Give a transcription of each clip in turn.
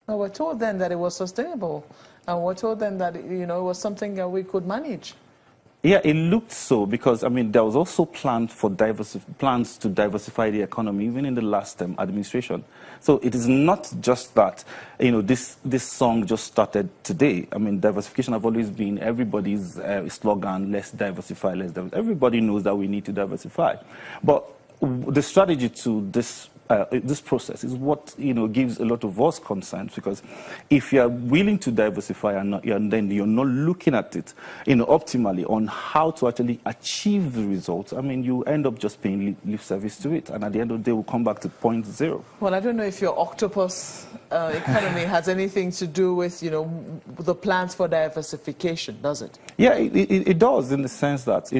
No, we're told then that it was sustainable, and we're told then that it was something that we could manage. Yeah, it looked so because, I mean, there was also plans to diversify the economy, even in the last administration. So it is not just that, this song just started today. I mean, diversification have always been everybody's slogan, let's diversify, let's diversify. Everybody knows that we need to diversify. But the strategy to this process is what gives a lot of us concerns, because if you are willing to diversify and then you're not looking at it optimally on how to actually achieve the results, I mean, you end up just paying lip service to it, and at the end of the day we'll come back to point zero. Well, I don't know if your octopus economy has anything to do with the plans for diversification, does it? Yeah, it does, in the sense that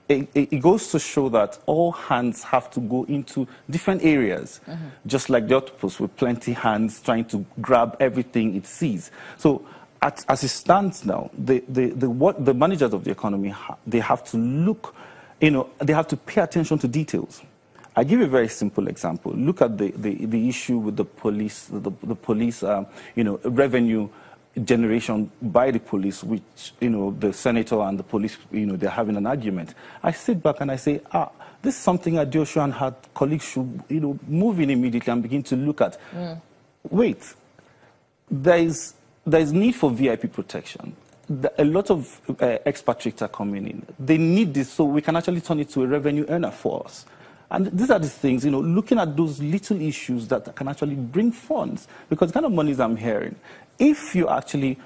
it goes to show that all hands have to go into different areas, just like the octopus with plenty hands trying to grab everything it sees. So as it stands now, the managers of the economy, they have to look, they have to pay attention to details. I give you a very simple example. Look at the issue with the police, revenue generation by the police, which, the senator and the police, they're having an argument. I sit back and I say, this is something Adeosu and her colleagues should, move in immediately and begin to look at. Wait, there's need for VIP protection. A lot of expatriates are coming in. They need this so we can actually turn it to a revenue earner for us. And these are the things, looking at those little issues that can actually bring funds, because the kind of monies I'm hearing, if you actually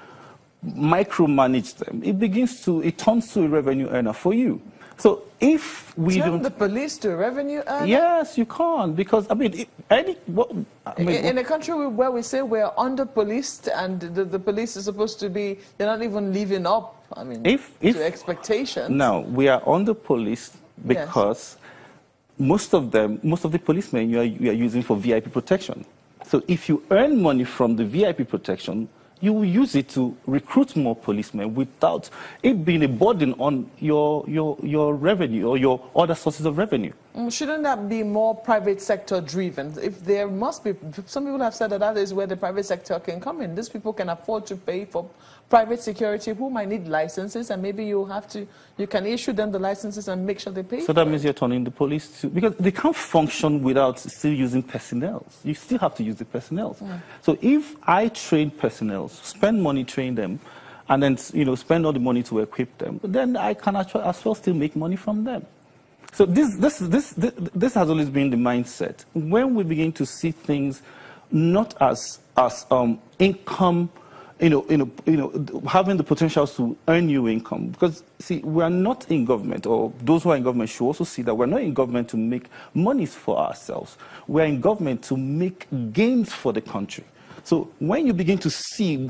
micromanage them, it turns to a revenue earner for you. So if we turn the police to a revenue earner? Yes, you can't, because, I mean, in a country where we say we're under-policed and the police is supposed to be, they're not even living up, I mean, to expectations. No, we are under-policed because most of the policemen you are using for VIP protection. So if you earn money from the VIP protection, you will use it to recruit more policemen without it being a burden on your revenue or your other sources of revenue. Shouldn't that be more private sector driven? If there must be, some people have said that is where the private sector can come in. These people can afford to pay for private security who might need licenses, and maybe you can issue them the licenses and make sure they pay. So that means you're turning the police to, because they can't function without still using personnel. You still have to use the personnel. So if I train personnel, spend money, train them, and then spend all the money to equip them, then I can actually as well still make money from them. So this has always been the mindset. When we begin to see things not as income, having the potential to earn you income, because see, we are not in government, or those who are in government should also see that we're not in government to make monies for ourselves. We're in government to make gains for the country. So when you begin to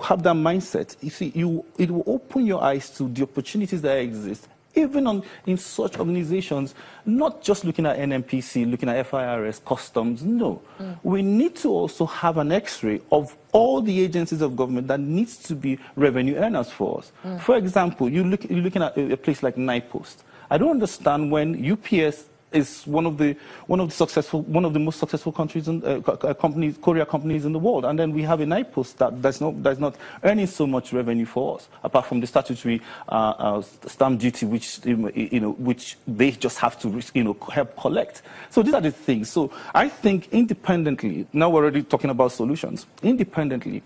have that mindset, you see, it will open your eyes to the opportunities that exist, even in such organizations, not just looking at NNPC, looking at FIRS, customs, no. We need to also have an X-ray of all the agencies of government that needs to be revenue earners for us. For example, you're looking at a place like NIPOST. I don't understand when UPS is one of the most successful countries courier companies in the world, and then we have a NIPOST that's not earning so much revenue for us, apart from the statutory stamp duty, which they just have to help collect. So these are the things. So I think independently, now we're already talking about solutions. Independently,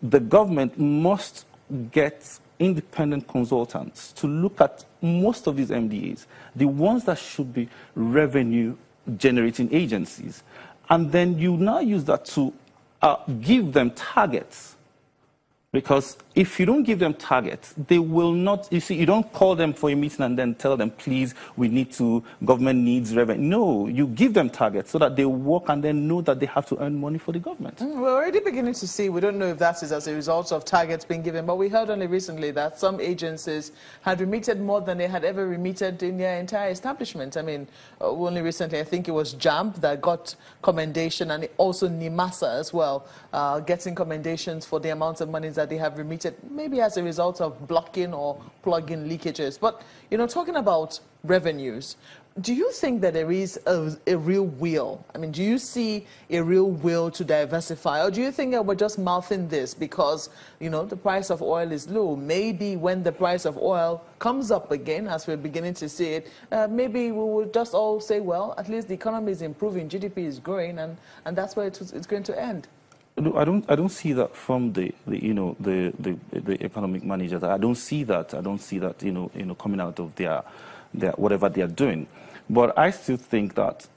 the government must get independent consultants to look at most of these MDAs, the ones that should be revenue-generating agencies. And then you now use that to give them targets. Because if you don't give them targets, they will not, you see, you don't call them for a meeting and then tell them, please, government needs revenue. No, you give them targets so that they work and then know that they have to earn money for the government. We're already beginning to see, we don't know if that is as a result of targets being given, but we heard only recently that some agencies had remitted more than they had ever remitted in their entire establishment. I mean, only recently, I think it was JAMP that got commendation, and also NIMASA as well, getting commendations for the amounts of money that that they have remitted, maybe as a result of blocking or plug-in leakages. But, you know, talking about revenues, do you think that there is a real will? I mean, do you see a real will to diversify? Or do you think that we're just mouthing this because, you know, the price of oil is low? Maybe when the price of oil comes up again, as we're beginning to see it, maybe we will just all say, well, at least the economy is improving, GDP is growing, and that's where it's going to end. I don't see that from the economic managers. I don't see that coming out of their whatever they are doing. But I still think that,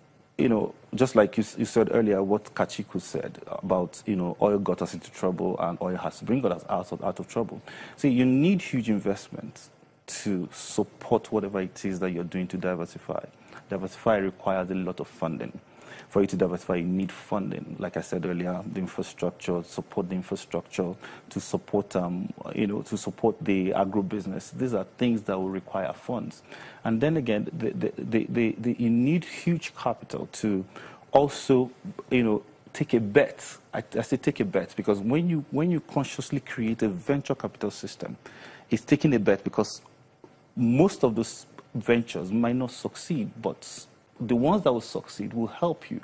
just like you said earlier, what Kachiku said about, oil got us into trouble and oil has to bring us out of trouble. See, you need huge investments to support whatever it is that you're doing to diversify. Diversify requires a lot of funding. For you to diversify, you need funding. Like I said earlier, the infrastructure, support the infrastructure, to support, to support the agribusiness. These are things that will require funds. And then again, you need huge capital to also, take a bet. I say take a bet because when you consciously create a venture capital system, it's taking a bet because most of those ventures might not succeed, but the ones that will succeed will help you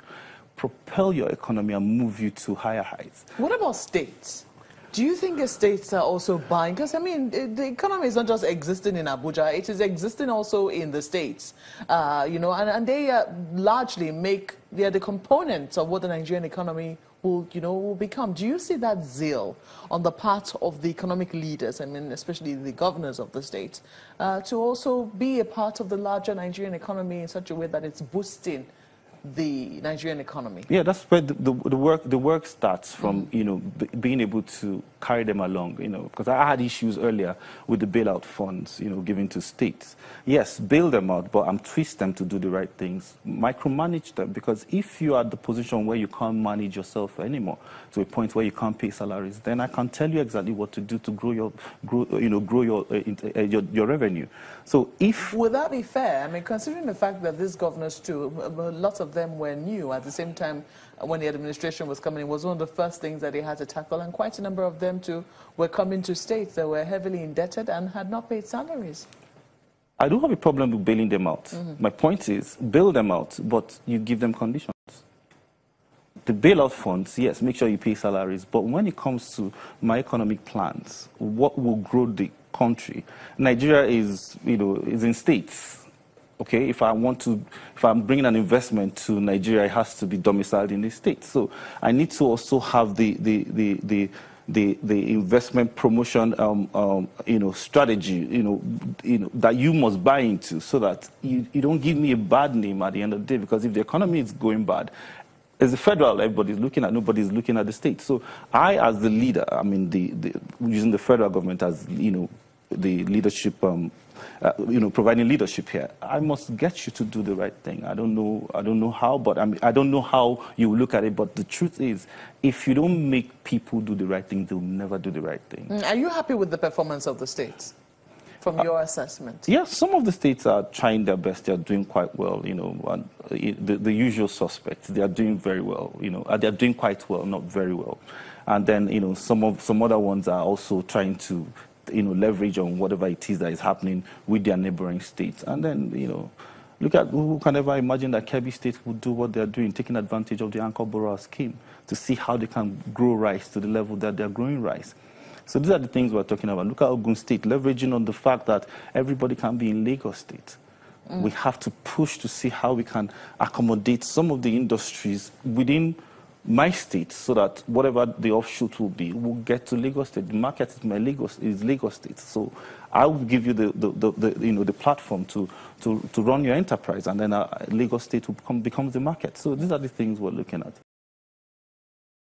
propel your economy and move you to higher heights. What about states? Do you think the states are also buying? Because, I mean, the economy is not just existing in Abuja, it is existing also in the states, and they largely they are the components of what the Nigerian economy will become. Do you see that zeal on the part of the economic leaders, I mean, especially the governors of the states, to also be a part of the larger Nigerian economy in such a way that it's boosting the Nigerian economy? Yeah, that's where the work starts from, being able to carry them along, because I had issues earlier with the bailout funds, given to states. Yes, bail them out, but twist them to do the right things, micromanage them, because if you are at the position where you can't manage yourself anymore, to a point where you can't pay salaries, then I can tell you exactly what to do to grow your revenue. So if... Would that be fair? I mean, considering the fact that these governors too, lots of them were new at the same time when the administration was coming, it was one of the first things that they had to tackle, and quite a number of them too were coming to states that were heavily indebted and had not paid salaries. I don't have a problem with bailing them out. My point is, bail them out, but you give them conditions. The bailout funds, yes, make sure you pay salaries, but when it comes to my economic plans, what will grow the country? Nigeria is in states. Okay, if I'm bringing an investment to Nigeria, it has to be domiciled in the States. So I need to also have the investment promotion, strategy, that you must buy into, so that you don't give me a bad name at the end of the day. Because if the economy is going bad, as the federal, everybody's looking at, nobody's looking at the state. So I, as the leader, I mean, using the federal government as, the leadership, providing leadership here, I must get you to do the right thing. I don't know how, but I don't know how you look at it, but the truth is, if you don't make people do the right thing, they'll never do the right thing. Are you happy with the performance of the states, from your assessment? Yes, some of the states are trying their best. They are doing quite well, and the usual suspects, they are doing very well, they are doing quite well, not very well. And then, some other ones are also trying to leverage on whatever it is that is happening with their neighboring states. And then, look at who can ever imagine that Kebbi State would do what they're doing, taking advantage of the Anchor Borrower scheme to see how they can grow rice to the level that they're growing rice. So these are the things we're talking about. Look at Ogun State, leveraging on the fact that everybody can be in Lagos State. We have to push to see how we can accommodate some of the industries within my state, so that whatever the offshoot will be, will get to Lagos State. The market is Lagos State. So I will give you the platform to run your enterprise, and then Lagos State will becomes the market. So these are the things we're looking at.